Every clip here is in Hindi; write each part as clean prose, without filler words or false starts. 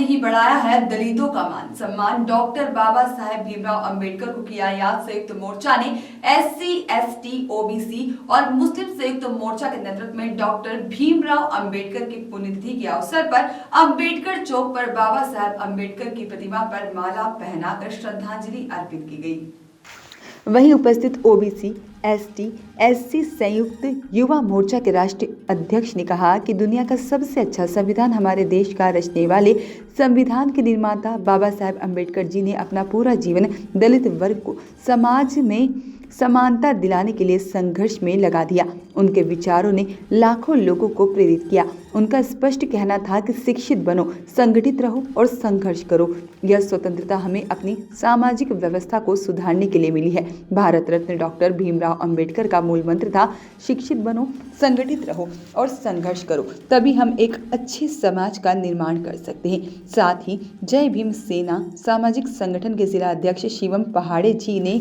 ने ही बढ़ाया है दलितों का मान सम्मान। डॉक्टर बाबा साहेब भीमराव अंबेडकर को किया याद। संयुक्त मोर्चा ने SC, ST, OBC और मुस्लिम संयुक्त मोर्चा के नेतृत्व में डॉक्टर भीमराव अंबेडकर की पुण्यतिथि के अवसर पर अंबेडकर चौक पर बाबा साहेब अंबेडकर की प्रतिमा पर माला पहनाकर श्रद्धांजलि अर्पित की गई। वहीं उपस्थित OBC, ST, SC संयुक्त युवा मोर्चा के राष्ट्रीय अध्यक्ष ने कहा कि दुनिया का सबसे अच्छा संविधान हमारे देश का रचने वाले संविधान के निर्माता बाबा साहेब अंबेडकर जी ने अपना पूरा जीवन दलित वर्ग को समाज में समानता दिलाने के लिए संघर्ष में लगा दिया। उनके विचारों ने लाखों लोगों को प्रेरित किया। उनका स्पष्ट कहना था कि शिक्षित बनो, संगठित रहो और संघर्ष करो। यह स्वतंत्रता हमें अपनी सामाजिक व्यवस्था को सुधारने के लिए मिली है। भारत रत्न डॉक्टर भीमराव अंबेडकर का मूल मंत्र था शिक्षित बनो, संगठित रहो और संघर्ष करो, तभी हम एक अच्छे समाज का निर्माण कर सकते हैं। साथ ही जय भीम सेना सामाजिक संगठन के जिला अध्यक्ष शिवम पहाड़े जी ने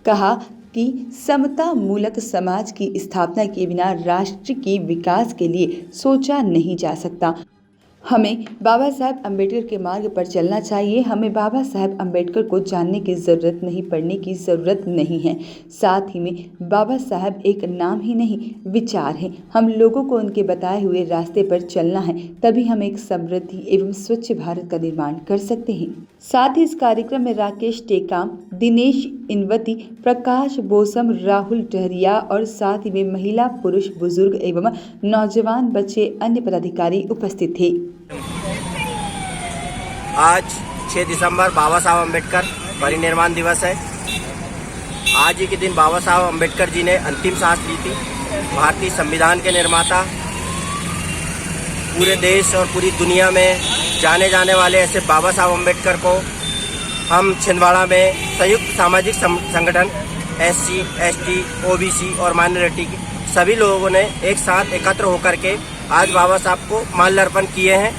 कहा कि समता मूलक समाज की स्थापना के बिना राष्ट्र के विकास के लिए सोचा नहीं जा सकता। हमें बाबा साहेब अंबेडकर के मार्ग पर चलना चाहिए। हमें बाबा साहेब अंबेडकर को जानने की ज़रूरत नहीं, पढ़ने की ज़रूरत नहीं है। साथ ही में बाबा साहेब एक नाम ही नहीं, विचार हैं। हम लोगों को उनके बताए हुए रास्ते पर चलना है, तभी हम एक समृद्धि एवं स्वच्छ भारत का निर्माण कर सकते हैं। साथ ही इस कार्यक्रम में राकेश टेकाम, दिनेश इनवती, प्रकाश बोसम, राहुल टहरिया और साथ ही में महिला, पुरुष, बुजुर्ग एवं नौजवान बच्चे, अन्य पदाधिकारी उपस्थित थे। आज 6 दिसंबर बाबा साहब अम्बेडकर परिनिर्वाण दिवस है। आज ही के दिन बाबा साहब अम्बेडकर जी ने अंतिम सांस ली थी। भारतीय संविधान के निर्माता, पूरे देश और पूरी दुनिया में जाने जाने वाले ऐसे बाबा साहब अम्बेडकर को हम छिंदवाड़ा में संयुक्त सामाजिक संगठन SC, ST, OBC और माइनॉरिटी के सभी लोगों ने एक साथ एकत्र होकर के आज बाबा साहब को माल्यार्पण किए हैं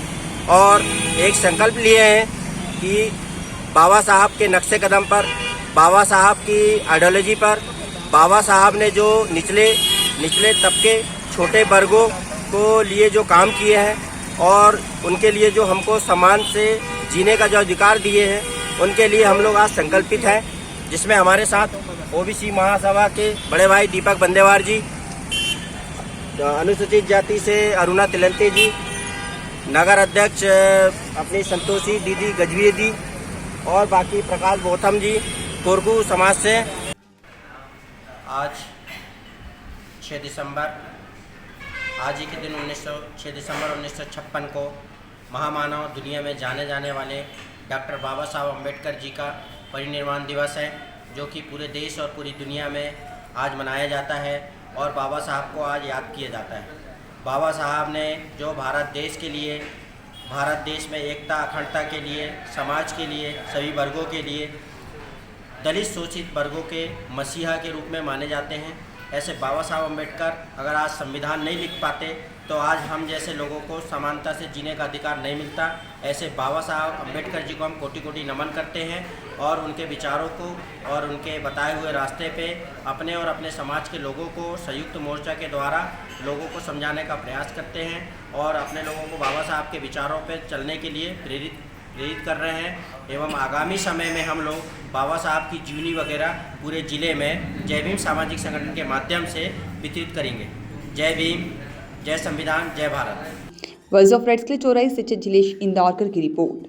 और एक संकल्प लिए हैं कि बाबा साहब के नक्शे कदम पर, बाबा साहब की आइडियोलॉजी पर, बाबा साहब ने जो निचले तबके, छोटे वर्गों को लिए जो काम किए हैं और उनके लिए जो हमको सम्मान से जीने का जो अधिकार दिए हैं, उनके लिए हम लोग आज संकल्पित हैं। जिसमें हमारे साथ OBC महासभा के बड़े भाई दीपक बंदेवार जी, अनुसूचित जाति से अरुणा तिलंती जी, नगर अध्यक्ष अपनी संतोषी दीदी गजवी दी और बाकी प्रकाश गौतम जी कोरगू समाज से। आज 6 दिसंबर, आज ही के दिन 6 दिसंबर 1956 को महामानव, दुनिया में जाने जाने वाले डॉक्टर बाबा साहब अम्बेडकर जी का परिनिर्वाण दिवस है, जो कि पूरे देश और पूरी दुनिया में आज मनाया जाता है और बाबा साहब को आज याद किया जाता है। बाबा साहब ने जो भारत देश के लिए, भारत देश में एकता अखंडता के लिए, समाज के लिए, सभी वर्गों के लिए, दलित शोषित वर्गों के मसीहा के रूप में माने जाते हैं। ऐसे बाबा साहब अम्बेडकर अगर आज संविधान नहीं लिख पाते तो आज हम जैसे लोगों को समानता से जीने का अधिकार नहीं मिलता। ऐसे बाबा साहब अम्बेडकर जी को हम कोटि कोटि नमन करते हैं और उनके विचारों को और उनके बताए हुए रास्ते पे अपने और अपने समाज के लोगों को संयुक्त मोर्चा के द्वारा लोगों को समझाने का प्रयास करते हैं और अपने लोगों को बाबा साहब के विचारों पर चलने के लिए प्रेरित कर रहे हैं। एवं आगामी समय में हम लोग बाबा साहब की जीवनी वगैरह पूरे ज़िले में जय भीम सामाजिक संगठन के माध्यम से वितरित करेंगे। जय भीम, जय संविधान, जय भारत। वॉइस ऑफ राइट्स के लिए चौराई से जिलेश इंदौरकर की रिपोर्ट।